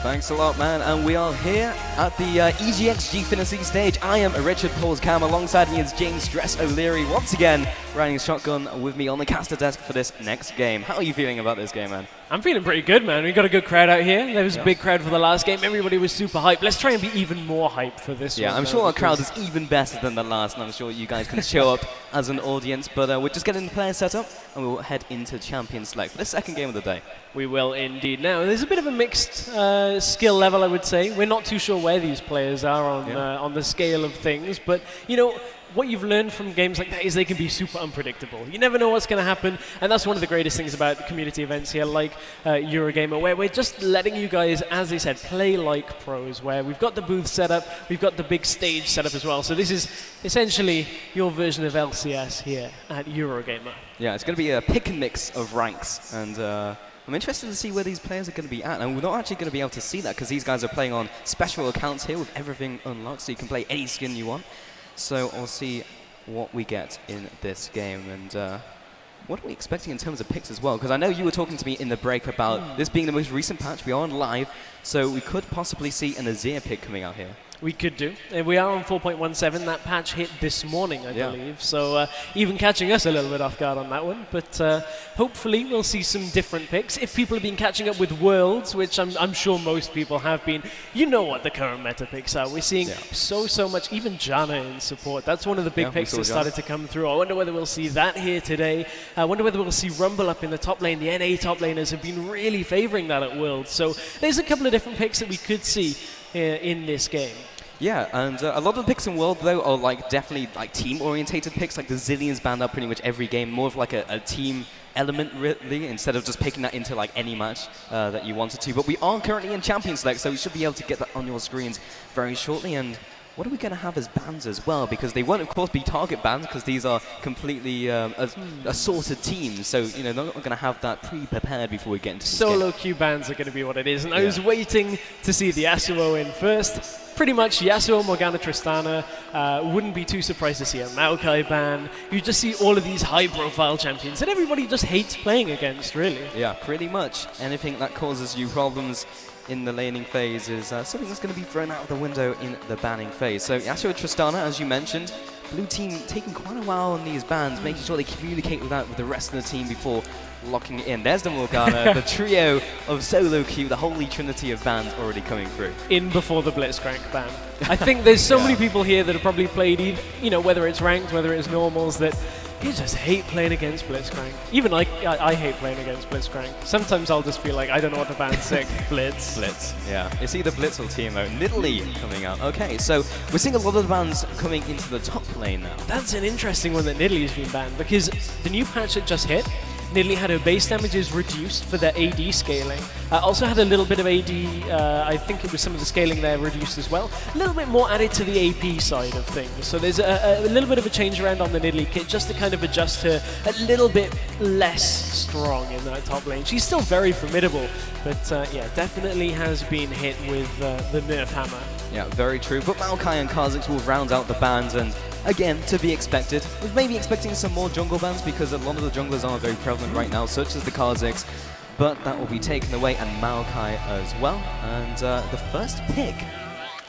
Thanks a lot, man. And we are here at the EGX Gfinity stage. I am Richard Pauls Cam. Alongside me is James Dress O'Leary, once again riding shotgun with me on the caster desk for this next game. How are you feeling about this game, man? I'm feeling pretty good, man. We got a good crowd out here. There was a big crowd for the last game. Everybody was super hyped. Let's try and be even more hyped for this one. Yeah, I'm sure our crowd is even better than the last, and I'm sure you guys can show up as an audience. But we're just getting the players set up, and we'll head into Champion Select for the second game of the day. We will indeed. Now, there's a bit of a mixed skill level, I would say. We're not too sure where these players are on the scale of things, but, you know, what you've learned from games like that is they can be super unpredictable. You never know what's going to happen, and that's one of the greatest things about community events here, like Eurogamer, where we're just letting you guys, as I said, play like pros, where we've got the booth set up, we've got the big stage set up as well. So this is essentially your version of LCS here at Eurogamer. Yeah, it's going to be a pick and mix of ranks, and I'm interested to see where these players are going to be at. And we're not actually going to be able to see that because these guys are playing on special accounts here with everything unlocked, so you can play any skin you want. So I'll see what we get in this game, and what are we expecting in terms of picks as well? Because I know you were talking to me in the break about this being the most recent patch. We are on live, so we could possibly see an Azir pick coming out here. We could do. We are on 4.17. That patch hit this morning, I believe. So even catching us a little bit off guard on that one. But hopefully we'll see some different picks. If people have been catching up with Worlds, which I'm sure most people have been, you know what the current meta picks are. We're seeing so much, even Janna in support. That's one of the big picks that started to come through. I wonder whether we'll see that here today. I wonder whether we'll see Rumble up in the top lane. The NA top laners have been really favoring that at Worlds. So there's a couple of different picks that we could see in this game. Yeah, and a lot of the picks in World, though, are definitely team-orientated picks. Like the Zillion's banned up pretty much every game, more of like a team element, really, instead of just picking that into any match that you wanted to. But we are currently in Champion Select, so we should be able to get that on your screens very shortly. And what are we going to have as bans as well? Because they won't, of course, be target bans, because these are completely assorted teams. So, you know, they're not going to have that pre-prepared before we get into solo queue bans are going to be what it is. And I was waiting to see the Yasuo in first. Pretty much Yasuo, Morgana, Tristana. Wouldn't be too surprised to see a Maokai ban. You just see all of these high-profile champions that everybody just hates playing against, really. Yeah, pretty much. Anything that causes you problems in the laning phase is something that's going to be thrown out of the window in the banning phase. So Yasuo Tristana, as you mentioned, blue team taking quite a while on these bans, making sure they communicate with that with the rest of the team before locking it in. There's the Morgana, the trio of solo queue, the holy trinity of bans already coming through. In before the Blitzcrank ban. I think there's so many people here that have probably played, you know, whether it's ranked, whether it's normals, that you just hate playing against Blitzcrank. Even I hate playing against Blitzcrank. Sometimes I'll just feel like I don't know what to ban sick. Blitz. Yeah. It's either Blitz or TMO. Nidalee coming out. Okay, so we're seeing a lot of the bans coming into the top lane now. That's an interesting one that Nidalee's been banned, because the new patch that just hit, Nidalee had her base damages reduced for their AD scaling. Also had a little bit of AD, I think it was some of the scaling there reduced as well. A little bit more added to the AP side of things. So there's a little bit of a change around on the Nidalee kit just to kind of adjust her a little bit less strong in that top lane. She's still very formidable, but yeah, definitely has been hit with the nerf hammer. Yeah, very true. But Maokai and Kha'Zix will round out the bans, and again, to be expected. We're maybe expecting some more jungle bans because a lot of the junglers are very prevalent right now, such as the Kha'Zix, but that will be taken away, and Maokai as well. And the first pick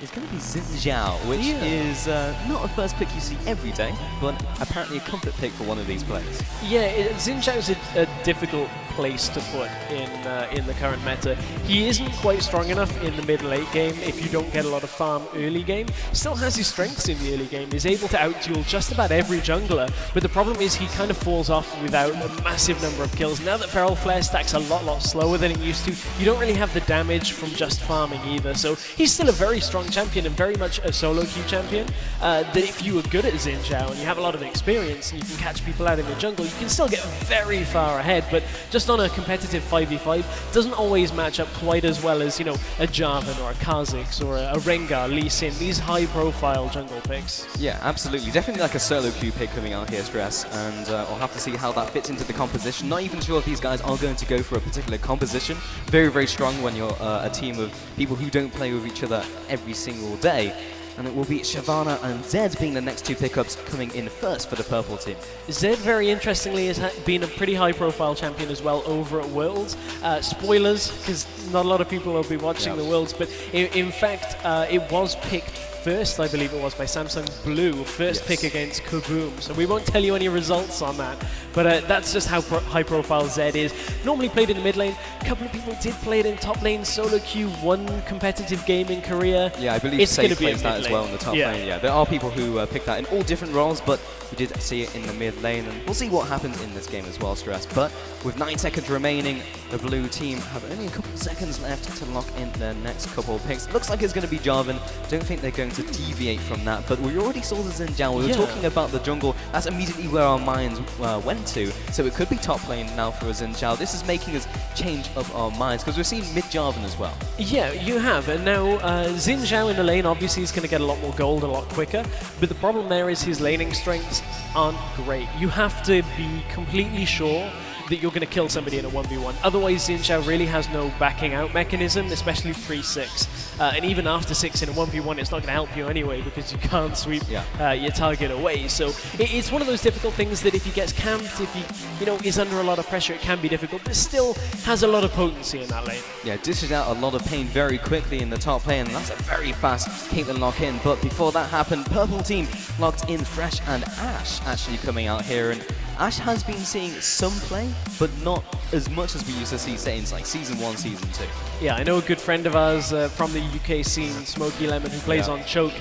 is going to be Xin Zhao, which is not a first pick you see every day, but apparently a comfort pick for one of these players. Yeah, Xin Zhao is a difficult place to put in the current meta. He isn't quite strong enough in the mid-late game if you don't get a lot of farm early game. Still has his strengths in the early game. He's able to out-duel just about every jungler, but the problem is he kind of falls off without a massive number of kills. Now that Feral Flare stacks a lot slower than it used to, you don't really have the damage from just farming either. So he's still a very strong champion and very much a solo queue champion. That if you are good at Xin Zhao and you have a lot of experience and you can catch people out in the jungle, you can still get very far ahead, but just on a competitive 5v5 doesn't always match up quite as well as, you know, a Jarvan or a Kha'Zix or a Rengar, Lee Sin, these high-profile jungle picks. Yeah, absolutely. Definitely like a solo queue pick coming out here, Stress, and I'll have to see how that fits into the composition. Not even sure if these guys are going to go for a particular composition. Very strong when you're a team of people who don't play with each other every single day. and it will be Shyvana and Zed being the next two pickups coming in first for the purple team. Zed, very interestingly, has been a pretty high-profile champion as well over at Worlds. Spoilers, because not a lot of people will be watching the Worlds, but in fact, it was picked first, I believe it was, by Samsung Blue, first pick against Kaboom. So we won't tell you any results on that, but that's just how high-profile Zed is. Normally played in the mid lane. A couple of people did play it in top lane. Solo Q won competitive game in Korea. Yeah, I believe Safe plays that as well in the top lane. Yeah, there are people who pick that in all different roles, but we did see it in the mid lane, and we'll see what happens in this game as well, Stress. But with 9 seconds remaining, the blue team have only a couple of seconds left to lock in their next couple of picks. Looks like it's going to be Jarvan. Don't think they're going to deviate from that, but we already saw the Xin Zhao. We were talking about the jungle. That's immediately where our minds went to. So it could be top lane now for a Xin Zhao. This is making us change up our minds, because we've seen mid Jarvan as well. Yeah, you have. And now Xin Zhao in the lane obviously is going to get a lot more gold a lot quicker, but the problem there is his laning strengths aren't great. You have to be completely sure that you're going to kill somebody in a 1v1. Otherwise, Xin Zhao really has no backing out mechanism, especially pre-6. And even after 6 in a 1v1, it's not going to help you anyway, because you can't sweep your target away. So it's one of those difficult things that if he gets camped, if he is under a lot of pressure, it can be difficult, but still has a lot of potency in that lane. Yeah, dishes out a lot of pain very quickly in the top lane, and that's a very fast Caitlyn lock-in. But before that happened, purple team locked in Fresh and Ash actually coming out here, and Ash has been seeing some play, but not as much as we used to see, say, in like Season 1, Season 2. Yeah, I know a good friend of ours from the UK scene, Smokey Lemon, who plays on Choke,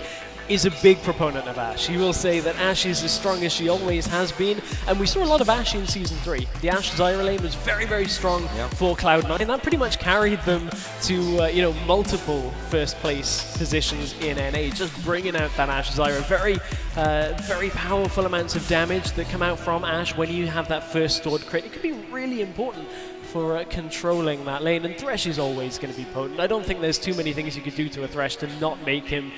is a big proponent of Ashe. He will say that Ashe is as strong as she always has been, and we saw a lot of Ashe in Season 3. The Ashe Zyra lane was very, very strong for Cloud9, and that pretty much carried them to multiple first place positions in NA, just bringing out that Ashe Zyra. Very, very powerful amounts of damage that come out from Ashe when you have that first stored crit. It could be really important for controlling that lane, and Thresh is always going to be potent. I don't think there's too many things you could do to a Thresh to not make him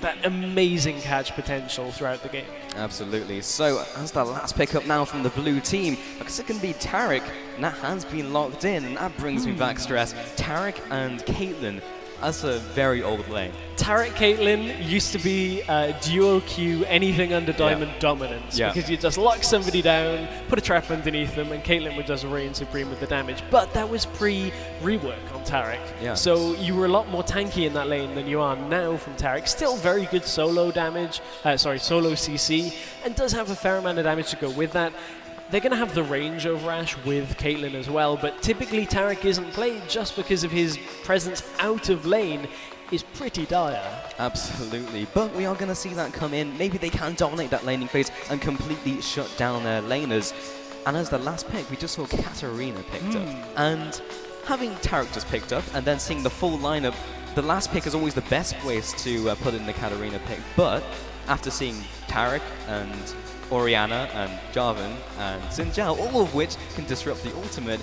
that amazing catch potential throughout the game. Absolutely. So that's the last pickup now from the blue team. Because it can be Taric, and that has been locked in, and that brings me back, Stress. Taric and Caitlyn. That's a very old lane. Taric Caitlyn used to be duo Q, anything under Diamond dominance, because you just lock somebody down, put a trap underneath them, and Caitlyn would just reign supreme with the damage. But that was pre-rework on Taric, so you were a lot more tanky in that lane than you are now from Taric. Still very good solo damage, solo CC, and does have a fair amount of damage to go with that. They're going to have the range over Ashe with Caitlyn as well, but typically Taric isn't played just because of his presence out of lane is pretty dire. Absolutely, but we are going to see that come in. Maybe they can dominate that laning phase and completely shut down their laners. And as the last pick, we just saw Katarina picked up. And having Taric just picked up and then seeing the full lineup, the last pick is always the best place to put in the Katarina pick. But after seeing Taric and Orianna and Jarvan and Xin Zhao, all of which can disrupt the ultimate,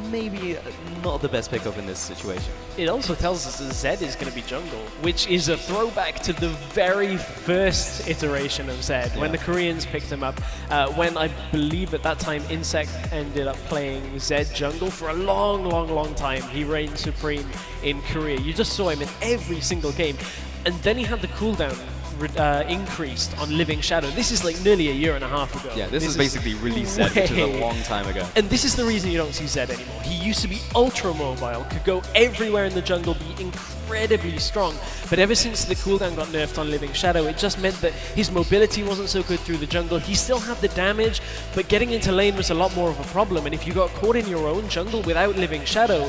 maybe not the best pickup in this situation. It also tells us that Zed is going to be jungle, which is a throwback to the very first iteration of Zed, when the Koreans picked him up, when I believe at that time Insect ended up playing Zed jungle for a long, long, long time. He reigned supreme in Korea. You just saw him in every single game, and then he had the cooldown increased on Living Shadow. This is like nearly a year and a half ago. Yeah, this is basically release Zed, which is a long time ago. And this is the reason you don't see Zed anymore. He used to be ultra mobile, could go everywhere in the jungle, be incredibly strong. But ever since the cooldown got nerfed on Living Shadow, it just meant that his mobility wasn't so good through the jungle. He still had the damage, but getting into lane was a lot more of a problem. And if you got caught in your own jungle without Living Shadow,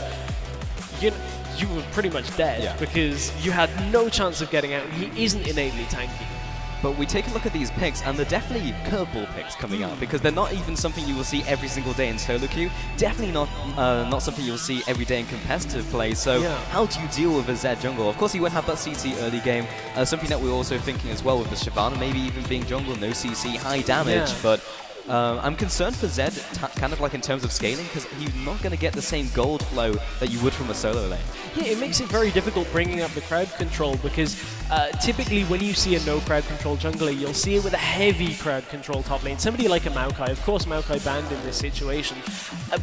you were pretty much dead, because you had no chance of getting out, and he isn't innately tanky. But we take a look at these picks, and they're definitely curveball picks coming out, because they're not even something you will see every single day in solo queue. Definitely not something you'll see every day in competitive play. So how do you deal with a Zed jungle? Of course, he won't have that CC early game. Something that we're also thinking as well with the Shyvana, maybe even being jungle, no CC, high damage, but I'm concerned for Zed, kind of like in terms of scaling, because he's not going to get the same gold flow that you would from a solo lane. Yeah, it makes it very difficult bringing up the crowd control because typically when you see a no crowd control jungler, you'll see it with a heavy crowd control top lane. Somebody like a Maokai, of course Maokai banned in this situation,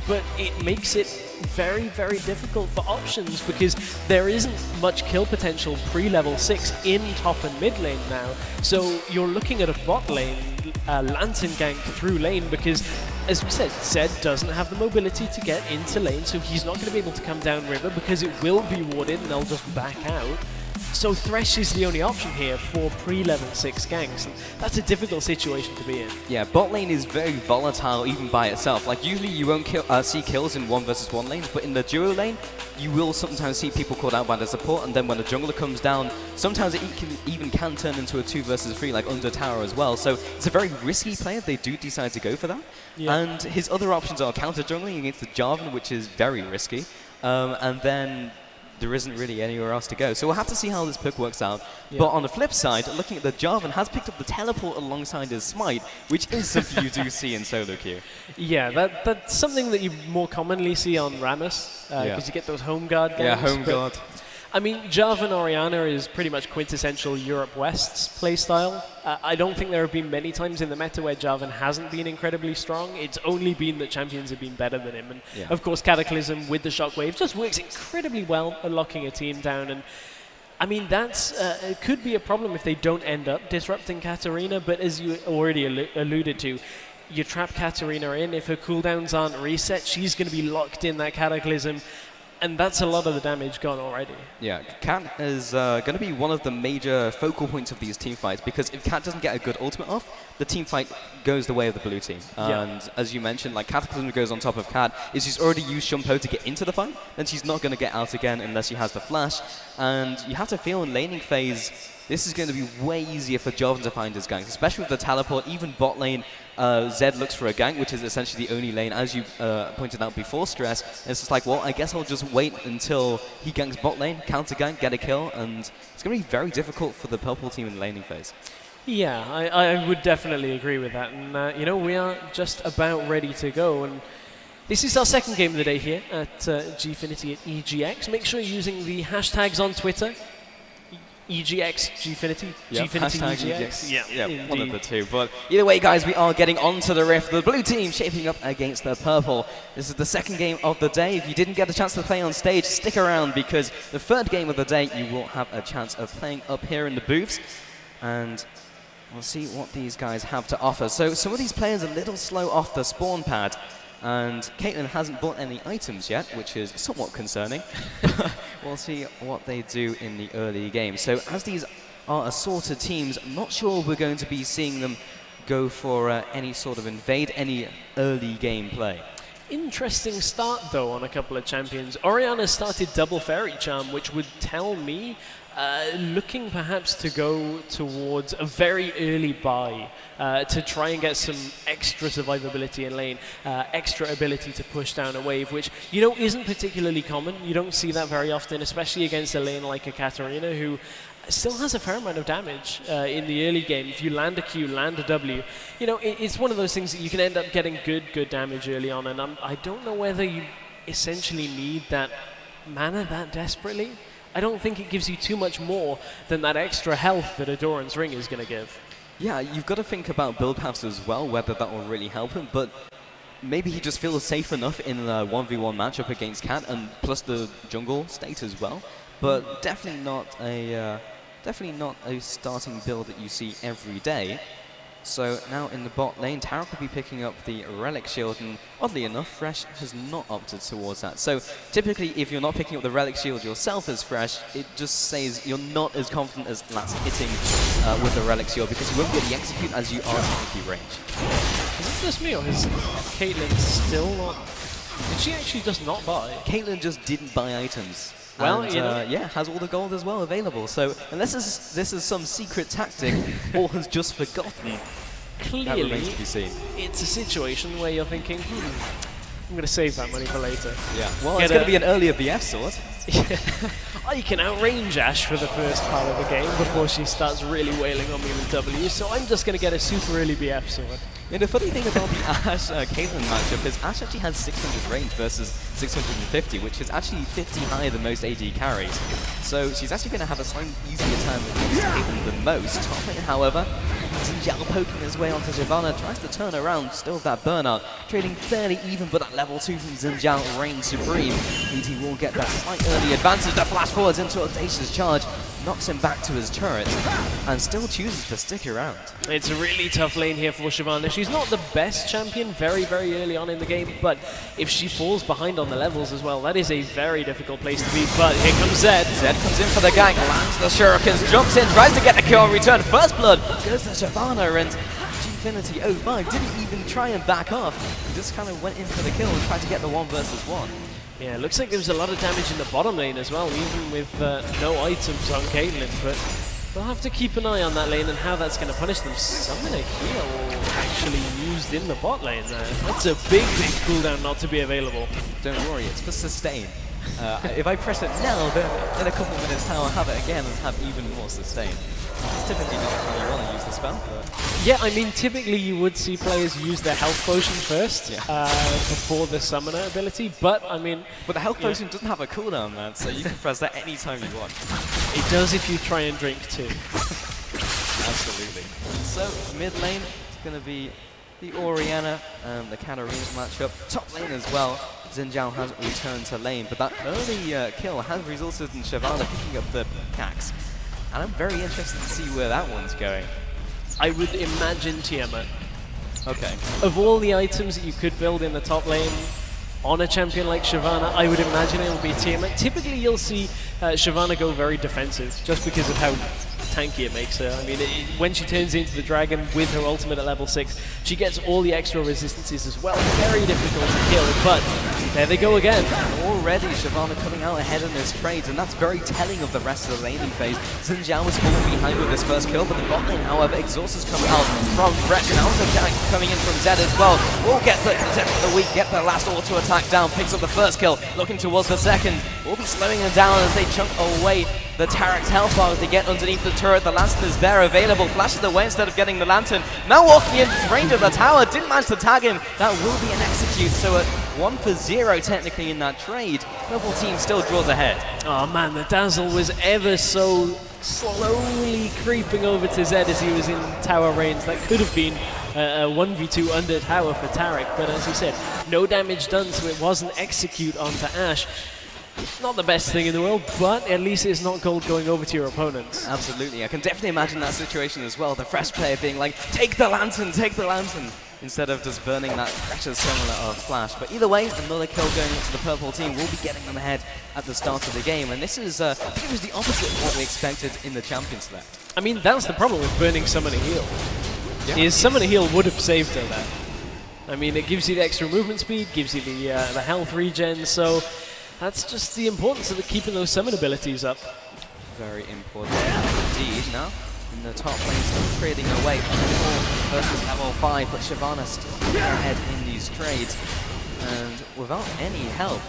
but it makes it very, very difficult for options because there isn't much kill potential pre-level 6 in top and mid lane now. So you're looking at a bot lane lantern gank through lane because, as we said, Zed doesn't have the mobility to get into lane, so he's not going to be able to come down river because it will be warded and they'll just back out. So Thresh is the only option here for pre-level 6 ganks, and that's a difficult situation to be in. Yeah, bot lane is very volatile even by itself. Like, usually you won't see kills in 1 versus 1 lanes, but in the duo lane, you will sometimes see people called out by the support, and then when the jungler comes down, sometimes it even can turn into a 2 versus 3, like under tower as well. So it's a very risky play if they do decide to go for that. Yeah. And his other options are counter jungling against the Jarvan, which is very risky, and then there isn't really anywhere else to go. So we'll have to see how this pick works out. Yeah. But on the flip side, looking at the Jarvan has picked up the teleport alongside his smite, which is something you do see in solo queue. Yeah, that's something that you more commonly see on Rammus, because you get those home guard games. Yeah, home guard. I mean, Jarvan Orianna is pretty much quintessential Europe West's playstyle. I don't think there have been many times in the meta where Jarvan hasn't been incredibly strong. It's only been that champions have been better than him. And of course, Cataclysm with the Shockwave just works incredibly well at locking a team down. And I mean, that's it could be a problem if they don't end up disrupting Katarina. But as you already alluded to, you trap Katarina in. If her cooldowns aren't reset, she's going to be locked in that Cataclysm. And that's a lot of the damage gone already. Yeah, Cat is going to be one of the major focal points of these team fights, because if Cat doesn't get a good ultimate off, the team fight goes the way of the blue team. And as you mentioned, like Cataclysm goes on top of Cat, is she's already used Shumpo to get into the fight, then she's not going to get out again unless she has the flash. And you have to feel in laning phase, this is going to be way easier for Jarvan to find his ganks, especially with the teleport. Even bot lane, Zed looks for a gank, which is essentially the only lane, as you pointed out before, Stress. And it's just like, well, I guess I'll just wait until he ganks bot lane, counter gank, get a kill, and it's going to be very difficult for the purple team in the laning phase. Yeah, I would definitely agree with that. And, you know, we are just about ready to go. And this is our second game of the day here at Gfinity at EGX. Make sure you're using the hashtags on Twitter. EGX, Gfinity, Gfinity, EGX. Yeah, one of the two. But either way, guys, we are getting onto the rift. The blue team shaping up against the purple. This is the second game of the day. If you didn't get a chance to play on stage, stick around, because the third game of the day, you will have a chance of playing up here in the booths. And we'll see what these guys have to offer. So some of these players are a little slow off the spawn pad. And Caitlyn hasn't bought any items yet, which is somewhat concerning. We'll see what they do in the early game. So as these are assorted teams, I'm not sure we're going to be seeing them go for any sort of invade, any early game play. Interesting start, though, on a couple of champions. Orianna started double Fairy Charm, which would tell me looking perhaps to go towards a very early buy to try and get some extra survivability in lane, extra ability to push down a wave, which, you know, isn't particularly common. You don't see that very often, especially against a lane like a Katarina, who still has a fair amount of damage in the early game. If you land a Q, land a W, you know, it's one of those things that you can end up getting good damage early on, and I don't know whether you essentially need that mana that desperately. I don't think it gives you too much more than that extra health that a Doran's Ring is going to give. Yeah, you've got to think about build paths as well, whether that will really help him, but maybe he just feels safe enough in a 1v1 matchup against Cat, and plus the jungle state as well. But definitely not a starting build that you see every day. So now in the bot lane, Tara could be picking up the Relic Shield, and oddly enough, Fresh has not opted towards that. So typically, if you're not picking up the Relic Shield yourself as Fresh, it just says you're not as confident as Lats hitting with the Relic Shield, because you won't get the execute as you are in TP range. Is it just me, or is Caitlyn still not... Did she actually just not buy? Caitlyn just didn't buy items. Well, and, you know, yeah, has all the gold as well available. So unless this is some secret tactic, or has just forgotten, clearly that remains to be seen. It's a situation where you're thinking, I'm going to save that money for later. Yeah. Well, it's going to be an earlier BF sword. I can outrange Ashe for the first part of the game before she starts really wailing on me with W. So I'm just going to get a super early BF sword. And the funny thing about the Ashe Caitlyn matchup is Ashe actually has 600 range versus 650, which is actually 50 higher than most AD carries. So she's actually going to have a slightly easier time against Caitlyn than most. Top lane, however, Xin Zhao poking his way onto Shyvana, tries to turn around, still with that burnout, trading fairly even, but that level 2 from Xin Zhao reigns supreme. BT will get that slight early advantage, that flash forwards into Audacious Charge, knocks him back to his turret, and still chooses to stick around. It's a really tough lane here for Shyvana. She's not the best champion very early on in the game, but if she falls behind on the levels as well, that is a very difficult place to be. But here comes Zed. Zed comes in for the gank, lands the shurikens, jumps in, tries to get the kill, return, first blood, goes to Shyvana, and Gfinity 05 didn't even try and back off. He just kind of went in for the kill and tried to get the 1 versus 1. Yeah, it looks like there was a lot of damage in the bottom lane as well, even with no items on Caitlyn, but we'll have to keep an eye on that lane and how that's going to punish them. Summoner heal actually used in the bot lane there. That's a big cooldown not to be available. Don't worry, it's for sustain. If I press it now, then in a couple of minutes time I'll have it again and have even more sustain. It's typically not how you want to use the spell, but... Yeah, I mean, typically you would see players use their health potion first before the summoner ability, but I mean... But the health potion doesn't have a cooldown, man, so you can press that anytime you want. It does if you try and drink too. Absolutely. So, mid lane is going to be the Orianna and the Katarina matchup. Top lane as well, Xin Zhao has returned to lane, but that early kill has resulted in Shyvana picking up the pickaxe. And I'm very interested to see where that one's going. I would imagine Tiamat. Okay. Of all the items that you could build in the top lane on a champion like Shyvana, I would imagine it will be Tiamat. Typically you'll see Shyvana go very defensive, just because of how tanky it makes her. I mean, when she turns into the dragon with her ultimate at level 6, she gets all the extra resistances as well. Very difficult to kill, but there they go again. Already Shyvana coming out ahead in this trade, and that's very telling of the rest of the laning phase. Xin Zhao was falling behind with his first kill, but the bot lane, however, Exhaust has come out from Thresh, and also Jack coming in from Zed as well. Will get the Zed for the week, get the last auto attack down, picks up the first kill, looking towards the second. Will be slowing him down as they chunk away the Tarek's health bar as they get underneath the turret. The lantern is there available, flashes away instead of getting the lantern. Now walking in range of the tower, didn't manage to tag him. That will be an execute, so at 1 for 0 technically in that trade, purple team still draws ahead. Oh man, the Dazzle was ever so slowly creeping over to Zed as he was in tower range. That could have been a 1v2 under tower for Tarek, but as you said, no damage done, so it wasn't execute onto Ashe. Not the best thing in the world, but at least it's not gold going over to your opponents. Absolutely, I can definitely imagine that situation as well. The Fresh player being like, take the lantern, instead of just burning that precious similar of flash. But either way, another kill going into the purple team will be getting them ahead at the start of the game. And this is, I think it was the opposite of what we expected in the champion select. I mean, that's the problem with burning Summoner Heal. Yeah. Is Summoner Heal would have saved her there. I mean, it gives you the extra movement speed, gives you the health regen, so that's just the importance of keeping those summon abilities up. Very important indeed. Now, in the top lane, still trading away. Versus level 5, but Shyvana still ahead in these trades. And without any help,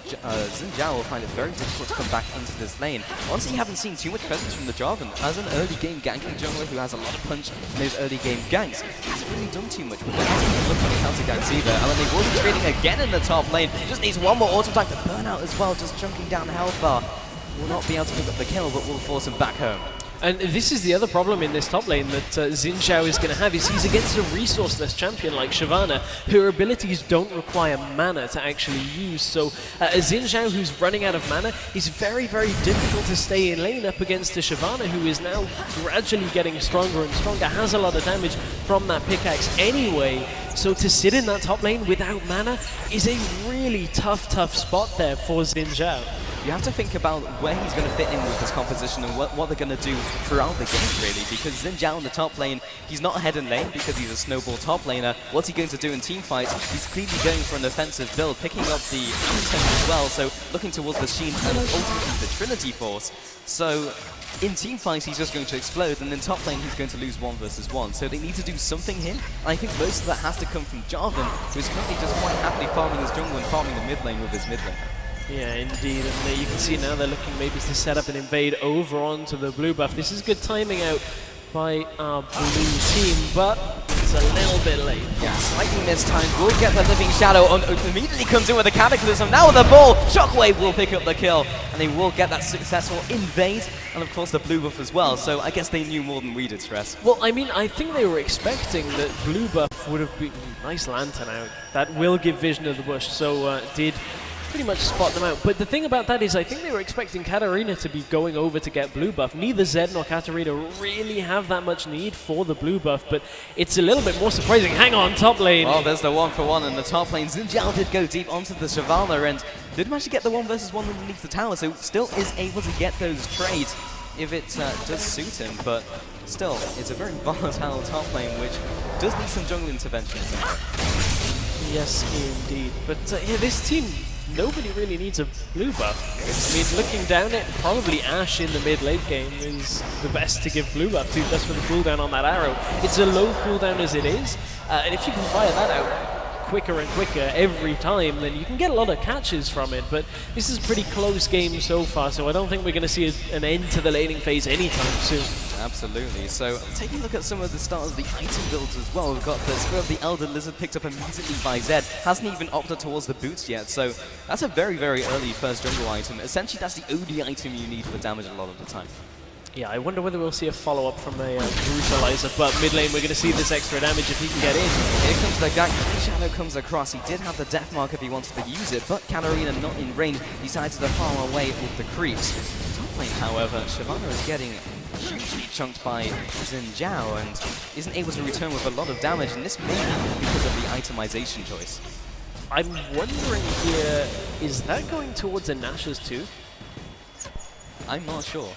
Xin Zhao will find it very difficult to come back into this lane. Honestly, you haven't seen too much presence from the Jarvan. As an early game ganking jungler who has a lot of punch in those early game ganks, hasn't really done too much with it. Hasn't looked like counter ganks either. And then they will be trading again in the top lane. Just needs one more auto attack to burn out as well, just chunking down the health bar. Will not be able to pick up the kill, but will force him back home. And this is the other problem in this top lane that Xin Zhao is going to have, is he's against a resourceless champion like Shyvana. Her abilities don't require mana to actually use, so Xin Zhao, who's running out of mana, is very difficult to stay in lane up against a Shyvana who is now gradually getting stronger and stronger, has a lot of damage from that pickaxe anyway. So to sit in that top lane without mana is a really tough spot there for Xin Zhao. You have to think about where he's going to fit in with this composition and what they're going to do throughout the game, really, because Xin Zhao in the top lane, he's not ahead in lane because he's a snowball top laner. What's he going to do in team fights? He's clearly going for an offensive build, picking up the item as well, so looking towards the Sheen and ultimately the Trinity Force. So in team fights, he's just going to explode, and in top lane, he's going to lose 1 versus 1. So they need to do something here. And I think most of that has to come from Jarvan, who's currently just quite happily farming his jungle and farming the mid lane with his mid lane. Yeah, indeed, and you can see now they're looking maybe to set up an invade over onto the blue buff. This is good timing out by our blue team, but a little bit late. Yeah, slightly mistimed. Will get the Living Shadow. Immediately comes in with a Cataclysm. Now with the ball, Shockwave will pick up the kill, and they will get that successful invade, and of course the blue buff as well. So I guess they knew more than we did, Stress. Well, I mean, I think they were expecting that blue buff would have been nice lantern out. That will give vision of the bush, so did pretty much spot them out. But the thing about that is I think they were expecting Katarina to be going over to get blue buff. Neither Zed nor Katarina really have that much need for the blue buff, but it's a little bit more surprising. Hang on, top lane. Well, there's the 1-for-1 in the top lane. Xin Zhao did go deep onto the Shyvana and did manage to get the 1-versus-1 underneath the tower, so still is able to get those trades if it does suit him, but still, it's a very volatile top lane, which does need some jungle interventions. Yes, indeed. But yeah, this team, nobody really needs a blue buff. I mean, looking down it, probably Ashe in the mid-late game is the best to give blue buff to, just for the cooldown on that arrow. It's a low cooldown as it is, and if you can fire that out quicker and quicker every time, then you can get a lot of catches from it. But this is a pretty close game so far, so I don't think we're going to see an end to the laning phase anytime soon. Absolutely. So taking a look at some of the start of the item builds as well, we've got the Spear of the Elder Lizard picked up immediately by Zed. Hasn't even opted towards the boots yet, so that's a very, very early first jungle item. Essentially, that's the OD item you need for damage a lot of the time. Yeah, I wonder whether we'll see a follow-up from a Brutalizer, but mid lane we're going to see this extra damage if he can get in. Here comes the Gak. Shadow comes across. He did have the death mark if he wanted to use it, but Katarina not in range. Decided to farm away with the creeps. Top lane, however, Shyvana is getting hugely chunked by Xin Zhao and isn't able to return with a lot of damage, and this may be because of the itemization choice. I'm wondering here, is that going towards a Nash's tooth? I'm not sure.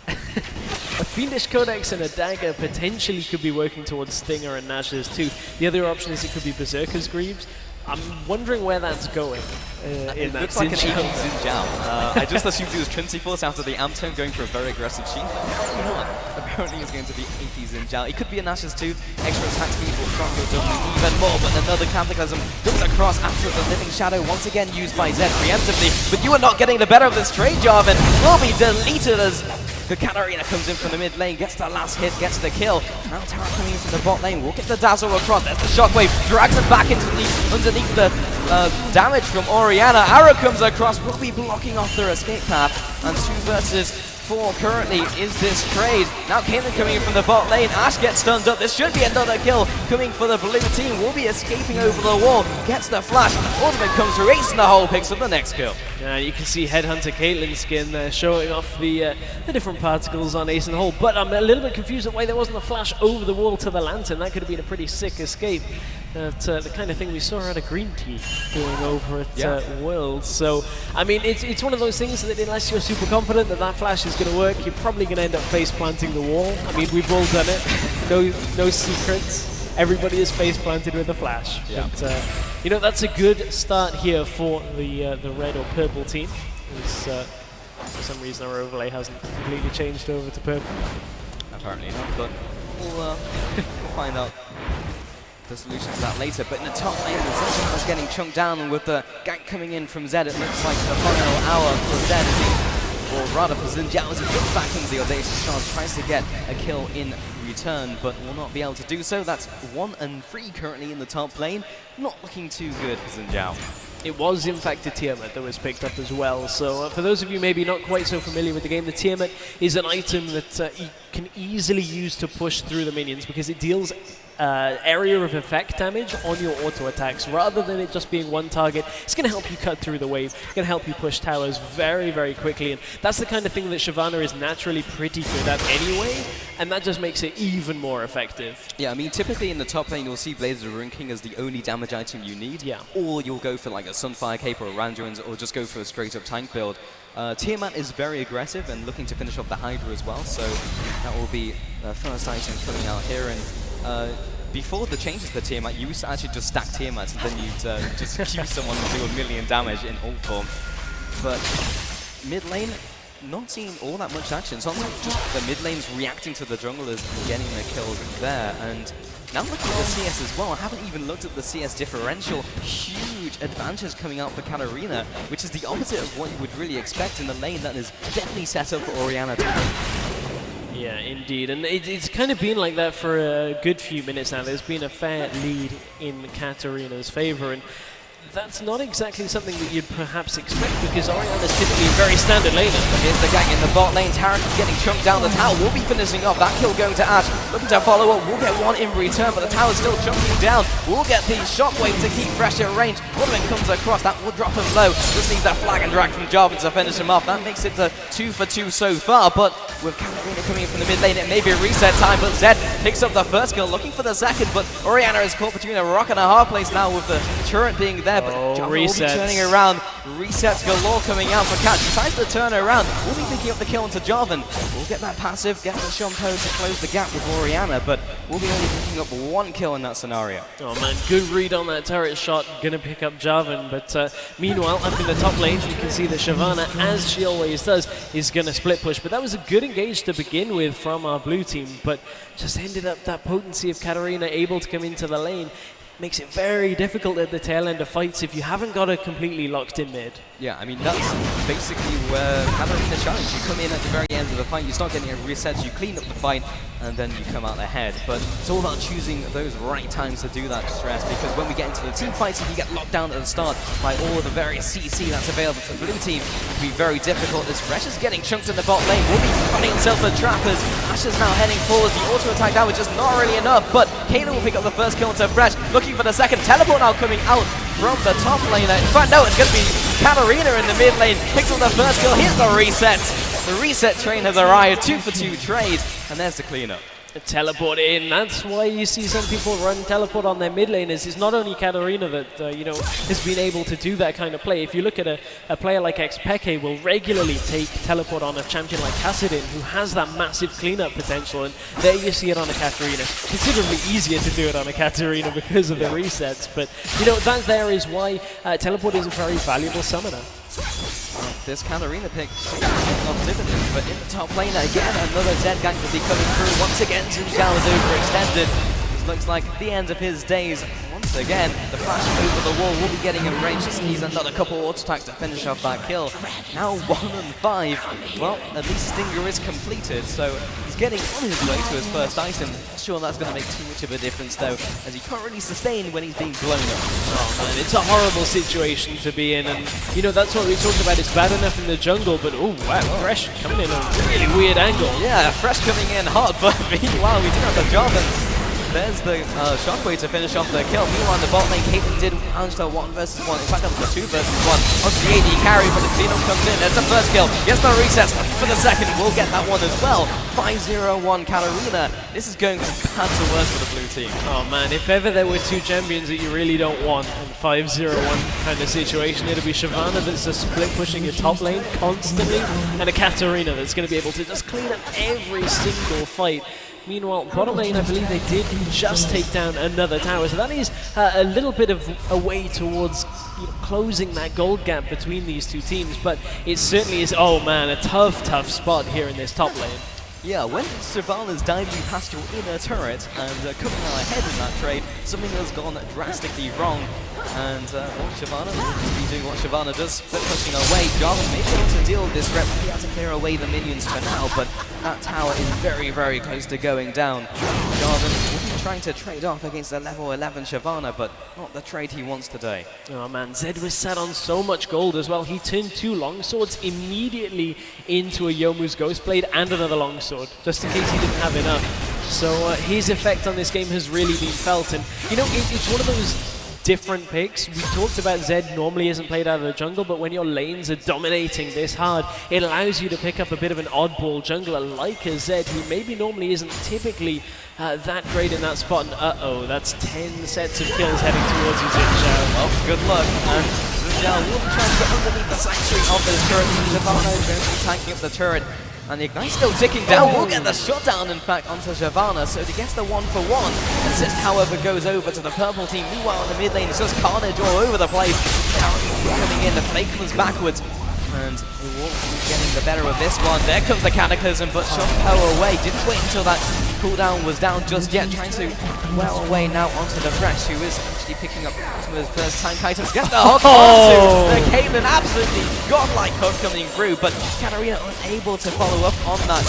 A Fiendish Codex and a Dagger potentially could be working towards Stinger and Nash's tooth. The other option is it could be Berserker's Greaves. I'm wondering where that's going. It looks like an AP Xin Zhao. I just assumed he was Trinity Force after the amp turn going for a very aggressive Sheen. Apparently he's going to be AP Xin Zhao. It could be a Nash's tooth. Extra attack speed will strong even more, but another Cataclysm comes across after the Living Shadow once again used by Zed preemptively. But you are not getting the better of this trade, Jarvan. Will be deleted as the Katarina comes in from the mid lane, gets the last hit, gets the kill. Now Tara coming in from the bot lane, will get the dazzle across. There's the shockwave, drags it back into the underneath the damage from Orianna. Arrow comes across, will be blocking off their escape path. And 2 versus 4 currently is this trade. Now Caitlyn coming in from the bot lane. Ashe gets stunned up. This should be another kill coming for the blue team. Will be escaping over the wall. Gets the flash. Ultimate comes through, ace in the hole, picks up the next kill. Yeah, you can see Headhunter Caitlyn's skin there showing off the different particles on ace in the hole. But I'm a little bit confused at why there wasn't a flash over the wall to the lantern. That could have been a pretty sick escape. The kind of thing we saw out of Green Tea going over at Worlds. So, I mean, it's one of those things that unless you're super confident that that flash is going to work, you're probably going to end up face planting the wall. I mean, we've all done it. No secrets. Everybody is face planted with a flash. Yeah. But, you know, that's a good start here for the red or purple team. For some reason our overlay hasn't completely changed over to purple. Apparently not, but we'll find out the solution to that later. But in the top lane, Zed was getting chunked down, and with the gank coming in from Zed, it looks like the final hour for Zed, or rather for Xin Zhao, as he gets back into the audacious charge, tries to get a kill in return, but will not be able to do so. That's 1 and 3 currently in the top lane. Not looking too good for Xin Zhao. It was in fact a Tiamat that was picked up as well. So for those of you maybe not quite so familiar with the game, the Tiamat is an item that you can easily use to push through the minions because it deals area of effect damage on your auto attacks rather than it just being one target. It's going to help you cut through the wave. It's going to help you push towers very, very quickly, and that's the kind of thing that Shyvana is naturally pretty good at anyway, and that just makes it even more effective. Yeah, I mean, typically in the top lane, you'll see Blades of Ruin King as the only damage item you need, or you'll go for like a Sunfire Cape or a Randuin's, or just go for a straight-up tank build. Tiamat is very aggressive and looking to finish off the Hydra as well, so that will be the first item coming out here. And before the changes to Tiamat, you used to actually just stack Tiamats and then you'd just Q someone and do 1,000,000 damage in ult form. But mid lane, not seeing all that much action. So just the mid lane's reacting to the junglers and getting their kills there. And now looking at the CS as well, I haven't even looked at the CS differential. Huge advantage coming out for Katarina, which is the opposite of what you would really expect in the lane that is definitely set up for Orianna to win. Yeah, indeed. And it's kind of been like that for a good few minutes now. There's been a fair lead in Katarina's favor, and that's not exactly something that you'd perhaps expect because Oriana's typically a very standard laner. Here's the gang in the bot lane. Tarek is getting chunked down the tower. We'll be finishing off. That kill going to Ash. Looking to follow up. We'll get one in return, but the tower's still chunking down. We'll get the shockwave to keep Fresh at range. Woodman comes across. That will drop him low. Just needs that flag and drag from Jarvan to finish him off. That makes it 2 for 2 so far, but with Katarina coming in from the mid lane, it may be a reset time, but Zed picks up the first kill, looking for the second, but Oriana is caught between a rock and a hard place now with the turret being there, but Jarvan will be turning around. Resets galore coming out for Cat. Decides to turn around. We'll be picking up the kill into Jarvan. We'll get that passive, get the Shampoo to close the gap with Oriana, but we'll be only picking up 1 kill in that scenario. Oh man, good read on that turret shot. Gonna pick up Jarvan, but meanwhile, up in the top lane, you can see that Shyvana, as she always does, is gonna split push. But that was a good engage to begin with from our blue team, but just ended up that potency of Katarina able to come into the lane. Makes it very difficult at the tail end of fights if you haven't got a completely locked in mid. Yeah, I mean, that's basically where Katarina shines. You come in at the very end of the fight, you start getting a reset, you clean up the fight, and then you come out ahead. But it's all about choosing those right times to do that, Stress, because when we get into the team fights, if you get locked down at the start by all the various CC that's available to the blue team, it can be very difficult. As Fresh is getting chunked in the bot lane, will be running himself for trappers. Ash is now heading forward. The auto attack damage is not really enough, but Kayla will pick up the first kill into Fresh, looking for the second. Teleport now coming out from the top laner. In fact, no, it's going to be Katarina in the mid lane. Picks up the first kill. Here's the reset. The reset train has arrived. 2 for 2 trade, and there's the cleanup. Teleport in. That's why you see some people run teleport on their mid laners. It's not only Katarina that you know, has been able to do that kind of play. If you look at a player like Xpeke will regularly take teleport on a champion like Kassadin, who has that massive cleanup potential, and there you see it on a Katarina. Considerably easier to do it on a Katarina because of the resets, but you know, that there is why teleport is a very valuable summoner. This Katarina pick of dividends, but in the top lane again, another Zed gank will be coming through. Once again, Zhao is overextended. This looks like the end of his days. Once again, the flash over the wall will be getting in range. Just needs another couple auto attacks to finish off that kill. Now 1-5. Well, at least Stinger is completed, so he's getting on his way to his first item. Not sure that's going to make too much of a difference though, as he can't really sustain when he's being blown up. Oh man, it's a horrible situation to be in, and you know, that's what we talked about. It's bad enough in the jungle, but oh wow, Fresh coming in on a really weird angle. Yeah, Fresh coming in hot, but meanwhile we do have the Jarvan. There's the shockwave to finish off the kill. Meanwhile, in the bot lane, Caitlyn did manage to 1 versus 1. In fact, that was a 2 versus 1. Onto the AD carry, but the Xenon comes in. There's the first kill. Gets the resets for the second. We'll get that one as well. 5-0-1 Katarina. This is going from bad to worse for the blue team. Oh man, if ever there were 2 champions that you really don't want in 5-0-1 kind of situation, it'll be Shyvana that's just split pushing a top lane constantly, and a Katarina that's going to be able to just clean up every single fight. Meanwhile, bottom lane, I believe they did just take down another tower, so that is a little bit of a way towards closing that gold gap between these two teams, but it certainly is, oh man, a tough spot here in this top lane. Yeah, when Shyvana's diving past your inner turret and coming out ahead in that trade, something has gone drastically wrong. And Shyvana will just be doing what Shyvana does, split pushing away. Jarvan may be able to deal with this threat, but he has to clear away the minions for now, but that tower is very close to going down. Jarvan will be trying to trade off against the level 11 Shyvana, but not the trade he wants today. Oh man, Zed was sat on so much gold as well. He turned 2 longswords immediately into a Youmuu's Ghostblade and another longsword, just in case he didn't have enough. So his effect on this game has really been felt, and you know, it's one of those different picks. We talked about Zed normally isn't played out of the jungle, but when your lanes are dominating this hard, it allows you to pick up a bit of an oddball jungler like a Zed, who maybe normally isn't typically that great in that spot. And that's 10 sets of kills heading towards you, Zhao. Well, good luck. And Zhao will be trying to get underneath the sanctuary of this turret. Shyvana is going to be tanking up the turret. And the Ignite's still ticking down. We'll get the shutdown, in fact, onto Shyvana. So he gets the 1-for-1. Assist, however, goes over to the purple team. Meanwhile, in the mid lane, it's just carnage all over the place. Carry coming in. The Flake comes backwards. and Wolf getting the better of this one. There comes the Cataclysm, but Shunpo away. Didn't wait until that cooldown was down just yet, trying to well away now onto the Thresh, who is actually picking up some of his first tank items. Get the hook onto the Caitlyn, absolutely godlike hook coming through, but Katarina unable to follow up on that.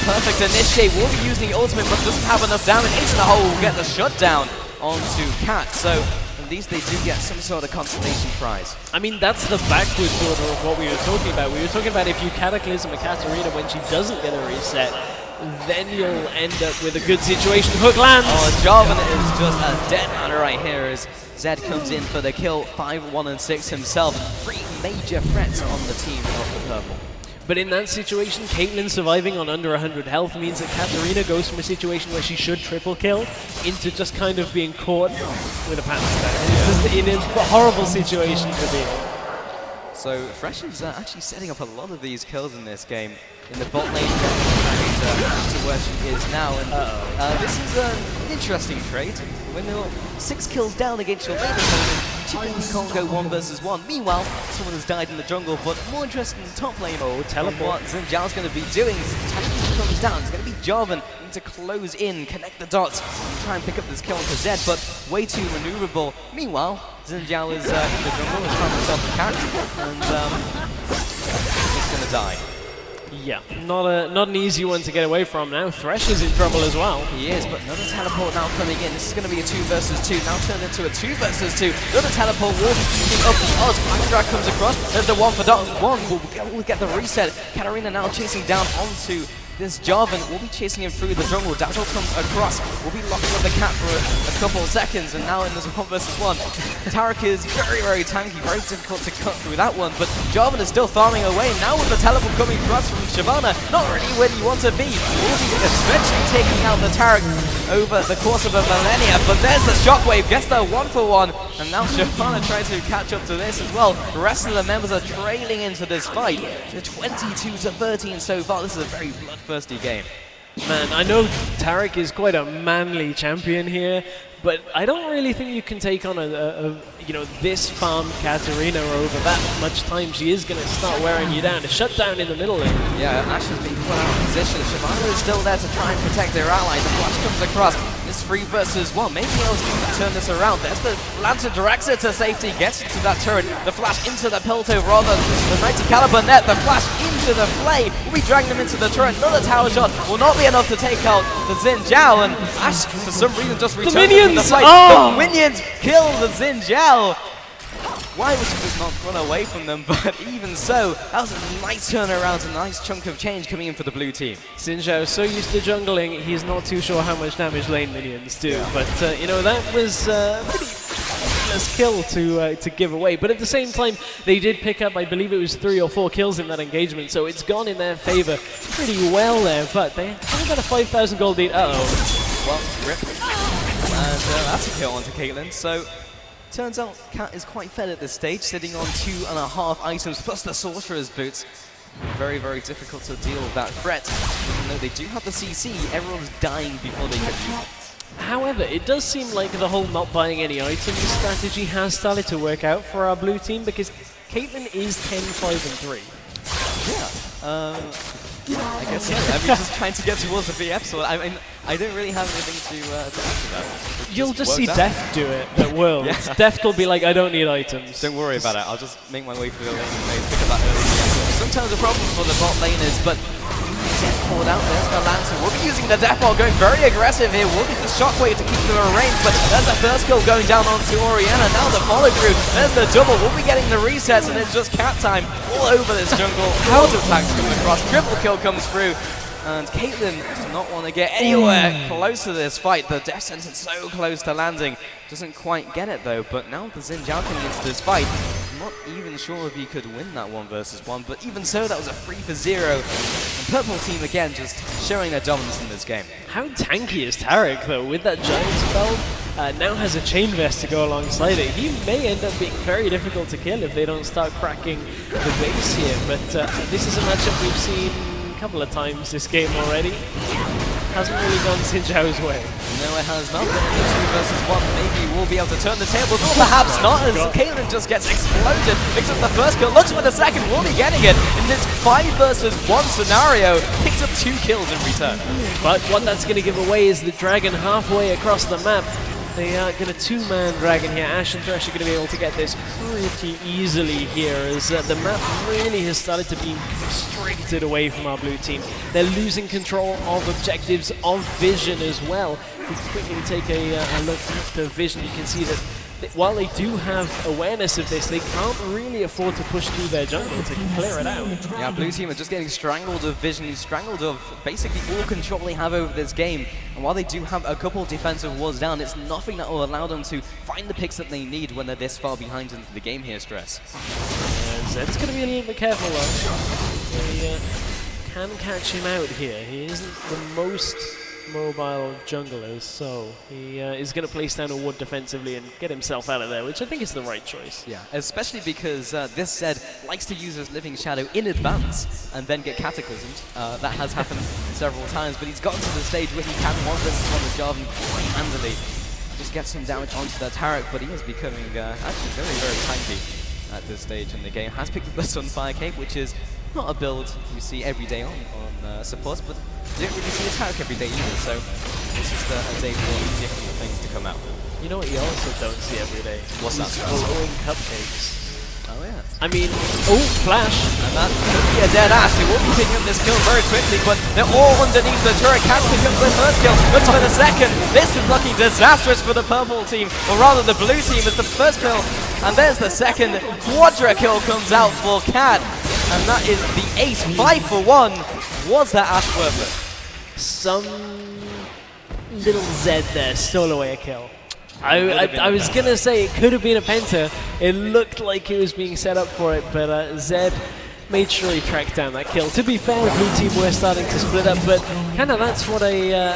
Perfect initiate, will be using the ultimate, but doesn't have enough damage into the hole, will get the shutdown onto Cat. So at least they do get some sort of consolation prize. I mean, that's the backwards order of what we were talking about. We were talking about if you Cataclysm a Katarina when she doesn't get a reset, then you'll end up with a good situation. Hook lands! Oh, Jarvan is just a dead matter right here as Zed comes in for the kill. 5, 1, and 6 himself. 3 major threats on the team of the purple. But in that situation, Caitlyn surviving on under 100 health means that Katarina goes from a situation where she should triple kill into just kind of being caught with a panic attack. It's just a horrible situation to be in. So Thresh is actually setting up a lot of these kills in this game. In the bot lane, to where she is now, and this is an interesting trade. When you're 6 kills down against your lane opponent, Chickens can't go 1 versus 1. Meanwhile, someone has died in the jungle, but more interesting in the top lane. Teleport. What Xin Zhao's going to be doing. Tactical comes down. It's going to be Jarvan to close in, connect the dots, try and pick up this kill onto Zed, but way too maneuverable. Meanwhile, Xin Zhao is in the jungle, has found himself a cat, and he's going to die. Yeah, not an easy one to get away from now. Thresh is in trouble as well. He is, but another teleport now coming in. This is going to be a 2 versus 2, now turned into a 2 versus 2. Another teleport, Wolf keeping up the odds. Blackdrag comes across, there's the 1 for Dot. 1 will get the reset. Katarina now chasing down onto this Jarvan. Will be chasing him through the jungle. Dazzle comes across. Will be locking up the cat for a couple of seconds, and now in this 1 versus 1. Taric is very, very tanky, very difficult to cut through that one, but Jarvan is still farming away. Now with the teleport coming across from Shyvana, not really where you want to be. Will be eventually taking out the Taric over the course of a millennia, but there's the shockwave, gets the 1 for 1, and now Shyvana tries to catch up to this as well. The rest of the members are trailing into this fight. They're 22-13 so far. This is a very bloodthirsty game. Man, I know Taric is quite a manly champion here, but I don't really think you can take on this farmed Katarina over that much time. She is going to start wearing you down. A shutdown in the middle lane. Yeah, Ashe has been put out of position. Shyvana is still there to try and protect their ally. The flash comes across. It's 3 versus 1. Maybe else can turn this around. There's the Lancer directs it to safety, gets to that turret. The flash into the Piltover, rather the 90 caliber net. The flash into the Flay. Will be dragging them into the turret. Another tower shot will not be enough to take out the Xin Zhao. And Ashe, for some reason, just returned to the fight. Oh! The minions kill the Xin Zhao. Why would she just not run away from them? But even so, that was a nice turnaround, a nice chunk of change coming in for the blue team. Xin Zhao so used to jungling, he's not too sure how much damage lane minions do. Yeah. But that was a pretty pointless kill to give away. But at the same time, they did pick up, I believe it was 3 or 4 kills in that engagement, so it's gone in their favor pretty well there. But they haven't got a 5,000 gold lead. Uh-oh. Well, rip. And that's a kill onto Caitlyn. So turns out Cat is quite fed at this stage, sitting on 2.5 items plus the Sorcerer's Boots. Very, very difficult to deal with that threat. Even though they do have the CC, everyone's dying before they get you. However, it does seem like the whole not buying any items strategy has started to work out for our blue team, because Caitlyn is 10, 5, and 3. Yeah. I guess so. I mean, just trying to get towards the VF, so I mean, I don't really have anything to add to that. You'll just see Deft do it at Worlds. Yeah. Deft will be like, I don't need items. Don't worry about it, I'll just make my way through the lane and pick up that early VF. Sometimes a problem for the bot laners, but Zed pulled out, there's the Lancer. We'll be using the Death Ball, going very aggressive here. We'll get the Shockwave to keep them in range, but there's the first kill going down onto Orianna. Now the follow through, there's the double. We'll be getting the resets, and it's just cat time all over this jungle. Auto attacks coming across, triple kill comes through. And Caitlyn does not want to get anywhere close to this fight. The death sentence so close to landing. Doesn't quite get it though, but now the Xin Zhao coming into this fight. I'm not even sure if he could win that 1 versus 1, but even so, that was a 3 for 0. And Purple team again just showing their dominance in this game. How tanky is Taric though, with that giant spell? Now has a chain vest to go alongside it. He may end up being very difficult to kill if they don't start cracking the base here, but this is a matchup we've seen couple of times this game already. hasn't really gone Xin Zhao's way. No, it has not. But in the 2 versus 1, maybe we'll be able to turn the tables, or perhaps not, as Caitlyn just gets exploded. Picks up the first kill, looks for the second, will be getting it in this 5 versus 1 scenario. Picks up 2 kills in return. But what that's going to give away is the dragon halfway across the map. They are going to 2-man dragon here. Ash and Thresh are going to be able to get this pretty easily here, as the map really has started to be constricted away from our blue team. They're losing control of objectives, of vision as well. If we quickly take a look at the vision, you can see that while they do have awareness of this, they can't really afford to push through their jungle to clear it out. Yeah, blue team are just getting strangled of vision, strangled of basically all control they have over this game. And while they do have a couple defensive walls down, it's nothing that will allow them to find the picks that they need when they're this far behind into the game here, Stress. Zed's going to be a little bit careful though. They can catch him out here. He isn't the most mobile junglers, so he is going to place down a ward defensively and get himself out of there, which I think is the right choice. Yeah, especially because this Zed likes to use his Living Shadow in advance and then get cataclysmed. That has happened several times, but he's gotten to the stage where he can 1 versus 1 the job and quite handily just get some damage onto that turret, but he is becoming actually very, very tanky at this stage in the game. Has picked up the Sunfire Cape, which is not a build you see every day on supports, but you don't really see a Tarek every day either, so this is a day for different things to come out. You know what you also don't see every day? What's that? Glowing cupcakes. Oh yeah. I mean, oh, flash. And that could be a dead Ash. They will be picking up this kill very quickly, but they're all underneath the turret. Can't pick up the first kill. Looks for the second. This is looking disastrous for the purple team, or rather the blue team, as the first kill. And there's the second. Quadra kill comes out for Cat. And that is the ace. 5 for 1. Was that Ash worth it? Some little Zed there stole away a kill. I was going to say it could have been a penta. It looked like it was being set up for it, but Zed made sure he tracked down that kill. To be fair, the blue team were starting to split up, but kind of that's what a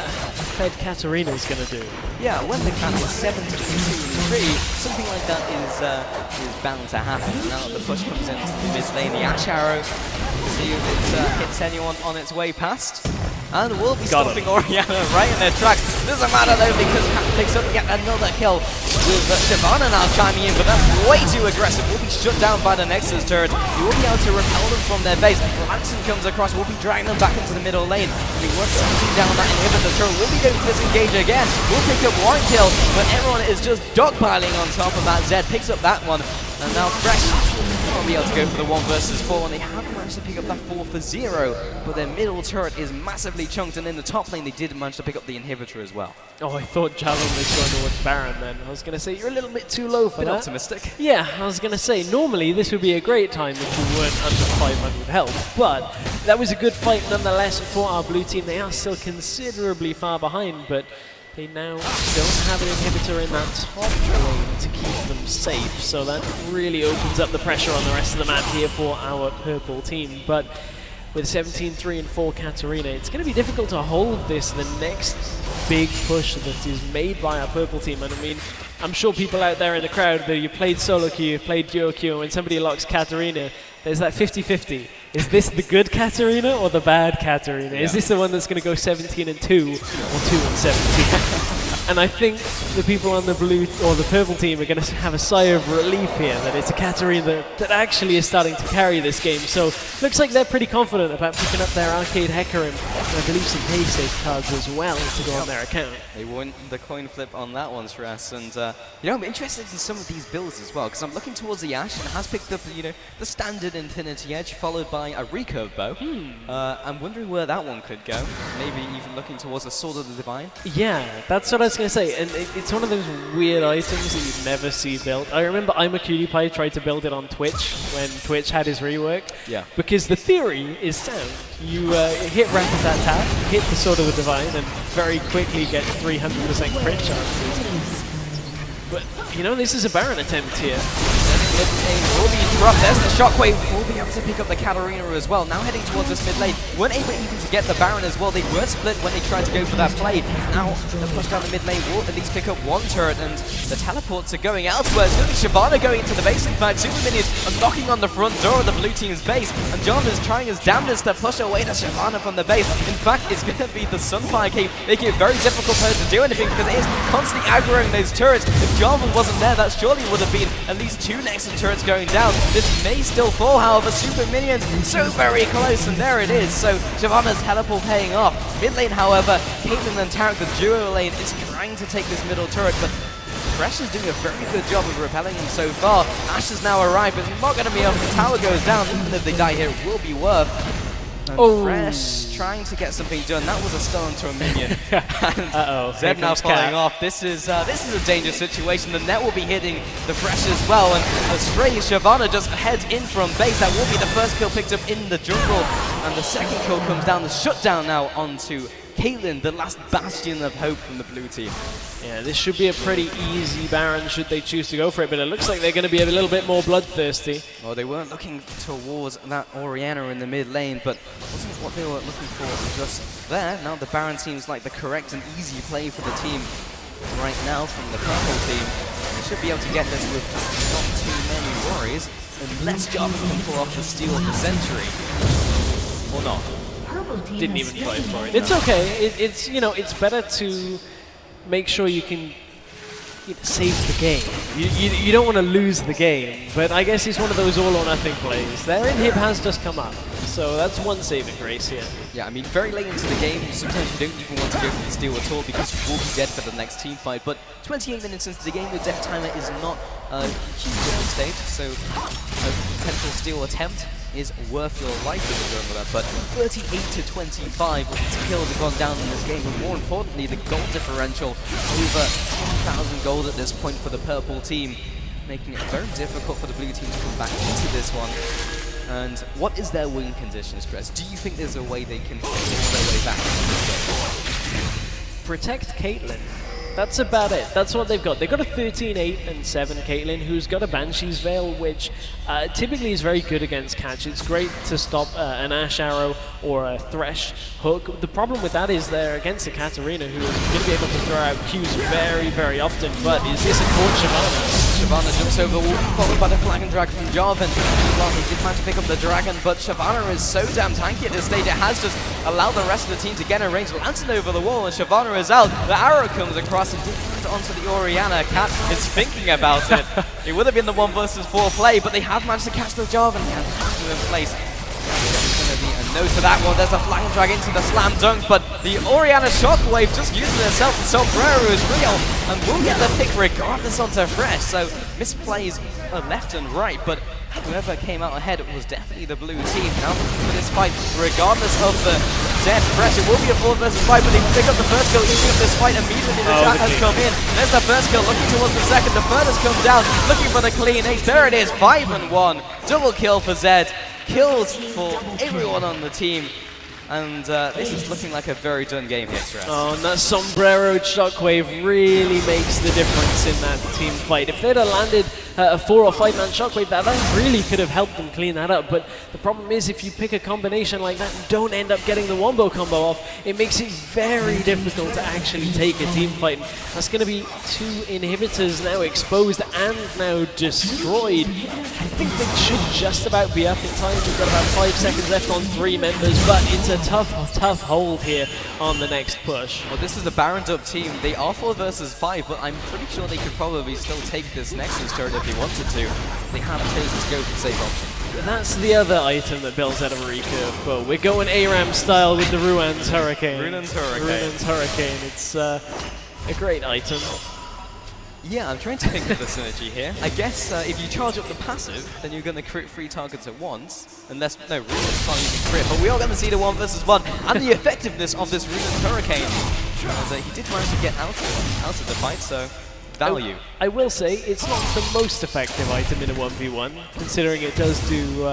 fed Katarina is going to do. Yeah, when the Cat was 7 to 3, something like that is bound to happen. Now the push comes into the mid lane, the Ash Arrow, see if it hits anyone on its way past. And we'll be stopping Orianna right in their tracks. Doesn't matter though, because Cat picks up yet another kill with Shyvana now chiming in, but that's way too aggressive. Will be shut down by the Nexus turret. He will be able to repel them from their base. Lanson comes across, will be dragging them back into the middle lane. And he was shooting down that inhibitor turret. Will be going to disengage again. Will pick up one kill, but everyone is just dogpiling on top of that. Zed picks up that one. And now Fresh won't be able to go for the 1 versus 4, and they haven't managed to pick up that 4 for 0, but their middle turret is massively chunked, and in the top lane they did manage to pick up the inhibitor as well. Oh, I thought Javelin was going towards Baron then. I was going to say, you're a little bit too low for that. Optimistic. Yeah, I was going to say, normally this would be a great time if you weren't under 500 health, but that was a good fight nonetheless for our blue team. They are still considerably far behind, but they now don't have an inhibitor in that top lane to keep them safe, so that really opens up the pressure on the rest of the map here for our purple team. But with 17-3 and 4 Katarina, it's going to be difficult to hold this the next big push that is made by our purple team. And I mean, I'm sure people out there in the crowd, that you played solo queue, you played duo queue, and when somebody locks Katarina, there's that 50-50. Is this the good Katarina or the bad Katarina? Yeah. Is this the one that's going to go 17-2 or 2-17? And I think the people on the blue or the purple team are going to have a sigh of relief here that it's a Katarina that actually is starting to carry this game. So looks like they're pretty confident about picking up their Arcade Hecarim and I believe some Haysafe cards as well to go on their account. They won the coin flip on that one, Stress. And you know, I'm interested in some of these builds as well, because I'm looking towards the Ashe and has picked up, you know, the standard Infinity Edge followed by a recurve bow. I'm wondering where that one could go. Maybe even looking towards a Sword of the Divine. Yeah, that's what I was going to say, and it's one of those weird items that you'd never see built. I remember I'mACutiePie tried to build it on Twitch when Twitch had his rework. Yeah. Because the theory is sound. You hit Rat-a-tat-tat, hit the Sword of the Divine, and very quickly get 300% crit chances. But, you know, this is a Baron attempt here. mid lane will be dropped. There's the Shockwave. Will be able to pick up the Katarina as well. Now heading towards this mid lane. Weren't able even to get the Baron as well. They were split when they tried to go for that play. Now the push down the mid lane will at least pick up one turret, and the teleports are going elsewhere. It's going to be Shyvana going into the base. In fact, Super Minions are knocking on the front door of the blue team's base, and John is trying his damnedest to push away the Shyvana from the base. In fact, it's going to be the Sunfire Cape making it very difficult for her to do anything, because it is constantly aggroing those turrets. If Jarvan wasn't there, that surely would have been at least 2 Nexus turrets going down. This may still fall, however. Super Minions so very close, and there it is. So Shyvana's teleport paying off. Mid lane, however, Caitlyn and Tarek, the duo lane, is trying to take this middle turret, but Fresh is doing a very good job of repelling him so far. Ashe has now arrived, but it's not going to be enough. The tower goes down. Even if they die here, it will be worth. And Fresh trying to get something done. That was a stun to a minion. Zed now falling off. This is a dangerous situation. The net will be hitting the Fresh as well. And as Shyvana just heads in from base, that will be the first kill picked up in the jungle. And the second kill comes down. The shutdown now onto Caitlyn, the last bastion of hope from the blue team. Yeah, this should be a pretty easy Baron should they choose to go for it, but it looks like they're going to be a little bit more bloodthirsty. Well, they weren't looking towards that Orianna in the mid lane, but wasn't what they were looking for just there. Now the Baron seems like the correct and easy play for the team right now from the purple team. They should be able to get this with not too many worries, unless Jarvan can pull off the steal of the century. Or not. Didn't even try for it. It's okay. It's you know, it's better to make sure you can save the game. You don't want to lose the game, but I guess it's one of those all or nothing plays. Their inhib has just come up, so that's one saving grace here. Yeah, I mean, very late into the game, sometimes you don't even want to go for the steal at all because you will be dead for the next team fight, but 28 minutes into the game, the death timer is not huge at this stage, so a potential steal attempt is worth your life in the jungler, but 38-25, lots of kills have gone down in this game, but more importantly, the gold differential over 10,000 gold at this point for the purple team, making it very difficult for the blue team to come back into this one. And what is their win condition, Stress? Do you think there's a way they can get their way back into this game? Protect Caitlyn. That's about it. That's what they've got. They've got a 13-8 and 7 Caitlyn, who's got a Banshee's Veil, which typically is very good against catch. It's great to stop an Ashe Arrow or a Thresh hook. The problem with that is they're against a Katarina, who is going to be able to throw out Qs very, very often. But is this a caught Shyvana? Shyvana jumps over the wall, followed by the Flagon Dragon from Jarvan. Well, he did manage to pick up the Dragon, but Shyvana is so damn tanky at this stage, it has just allowed the rest of the team to get a range. Lantern over the wall, and Shyvana is out. The arrow comes across and onto the Orianna. Cat is thinking about it. It would have been the 1 versus 4 play, but they have managed to catch the Jarvan. Cat in place. There's going to be a no to that one. There's a Flagon Drag into the slam dunk, but the Orianna Shockwave just using herself. The Sombrero is real, and will get the pick regardless onto Fresh. So misplays left and right, but whoever came out ahead was definitely the blue team. Now for this fight, regardless of the dead Fresh, it will be a 4 versus 5, but they can pick up the first kill easy of this fight immediately. The chat has come in. There's the first kill, looking towards the second. The third has come down, looking for the clean ace. There it is, 5 and 1. Double kill for Zed. Kills for everyone on the team. And this is looking like a very done game here, Stress. Oh, and that Sombrero Shockwave really makes the difference in that team fight. If they'd have landed a 4 or 5 man Shockwave, that really could have helped them clean that up. But the problem is, if you pick a combination like that and don't end up getting the wombo combo off, it makes it very difficult to actually take a team fight. And that's going to be 2 inhibitors now exposed and now destroyed. I think they should just about be up in time. We've got about 5 seconds left on 3 members, but it's a tough hold here on the next push. Well, this is the Baroned up team. They are 4 versus 5, but I'm pretty sure they could probably still take this Nexus turret if they wanted to. They have chosen to go for the safe option. That's the other item that builds out of a recurve, but we're going ARAM style with the Ruin's Hurricane. Ruin's Hurricane. Ruin's Hurricane. It's a great item. Yeah, I'm trying to think of the synergy here. I guess if you charge up the passive, then you're going to crit 3 targets at once. Unless, no, Ruin's can't even crit, but we are going to see the 1 versus 1 and the effectiveness of this Ruin's Hurricane. As he did manage to get out of the fight, so value. I will say, it's not the most effective item in a 1v1, considering it does do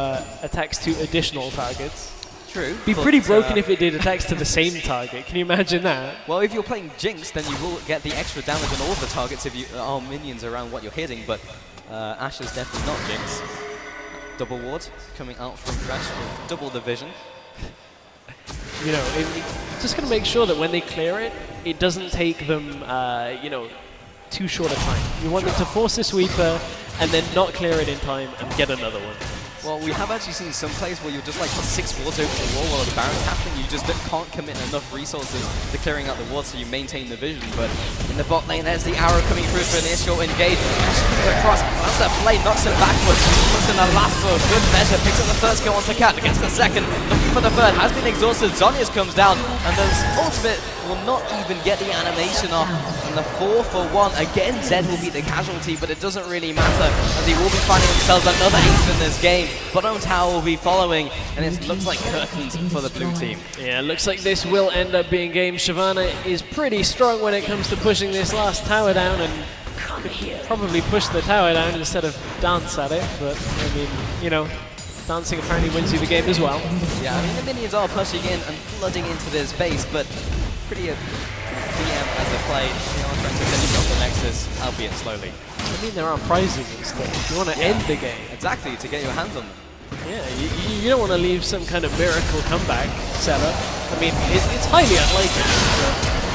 attacks to additional targets. True. Be pretty broken if it did attacks to the same target. Can you imagine that? Well, if you're playing Jinx, then you will get the extra damage on all the targets if you are minions around what you're hitting, but Ash is definitely not Jinx. Double ward coming out from Thresh with double the vision. You know, just going to make sure that when they clear it, it doesn't take them, you know, too short a time. You want them to force a sweeper and then not clear it in time and get another one. Well, we have actually seen some plays where you'll just like put 6 wards over the wall while the Baron's happening. You just can't commit enough resources to clearing out the wards so you maintain the vision. But in the bot lane, there's the arrow coming through for an initial engage. Across, that's that play, knocks him backwards. Puts in a last for good measure. Picks up the first kill on Monstercat, gets the second. Looking for the third, has been exhausted. Zhonya's comes down, and the ultimate will not even get the animation off. And the 4-for-1, again, Zed will be the casualty, but it doesn't really matter, as he will be finding themselves another ace in this game. Bottom tower will be following, and it looks like curtains for the blue team. Yeah, it looks like this will end up being game. Shyvana is pretty strong when it comes to pushing this last tower down, and could probably push the tower down instead of dance at it, but I mean, you know, dancing apparently wins you the game as well. Yeah, I mean, the minions are pushing in and flooding into this base, but pretty PM as a play. They are trying to finish off the Nexus, albeit slowly. I mean, there are prizes and stuff. You want to end the game. Exactly, to get your hands on them. Yeah, you don't want to leave some kind of miracle comeback setup. I mean, it's highly unlikely.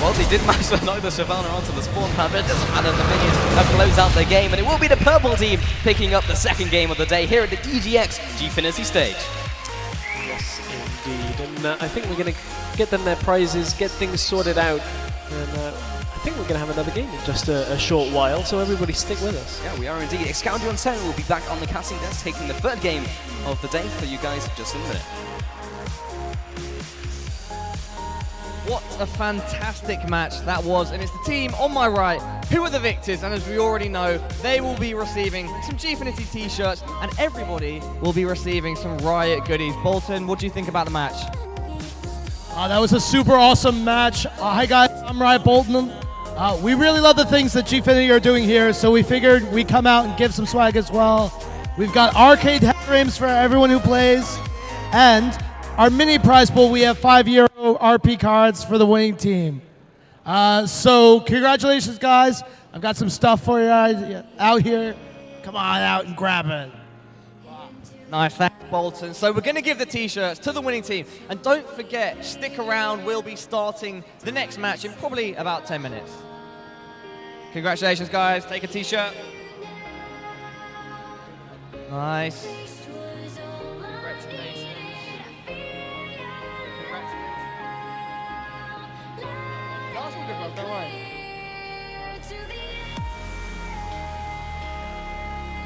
Well, they did manage to knock the Shyvana onto the spawn pad, but it doesn't matter. The minions have closed out the game, and it will be the purple team picking up the second game of the day here at the EGX Gfinity stage. Yes, indeed. And I think we're going to get them their prizes, get things sorted out, and I think we're going to have another game in just a short while, so everybody stick with us. Yeah, we are indeed. Excalibur 10 will be back on the casting desk, taking the third game of the day for you guys just in a minute. What a fantastic match that was, and it's the team on my right who are the victors, and as we already know, they will be receiving some Gfinity t-shirts, and everybody will be receiving some Riot goodies. Bolton, what do you think about the match? That was a super awesome match. Hi guys, I'm Riot Bolton. We really love the things that Gfinity are doing here, so we figured we'd come out and give some swag as well. We've got arcade frames for everyone who plays, and our mini prize pool, we have €5 RP cards for the winning team. So congratulations, guys. I've got some stuff for you out here. Come on out and grab it. Nice, thanks, Bolton. So we're going to give the t-shirts to the winning team. And don't forget, stick around. We'll be starting the next match in probably about 10 minutes. Congratulations, guys. Take a t-shirt. Nice.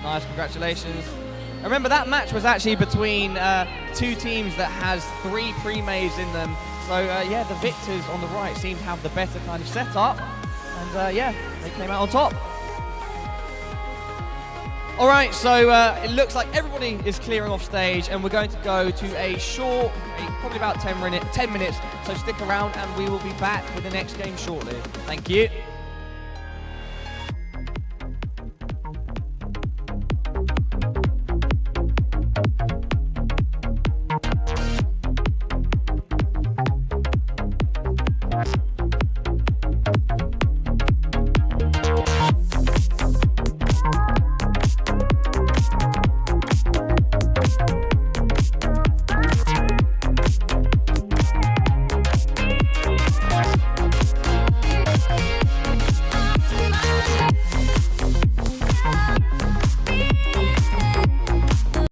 Nice, congratulations. Remember, that match was actually between two teams that has 3 pre-maves in them. So, yeah, the victors on the right seem to have the better kind of setup. And, yeah, they came out on top. All right, so it looks like everybody is clearing off stage, and we're going to go to a short, probably about 10 minutes. So stick around, and we will be back with the next game shortly. Thank you.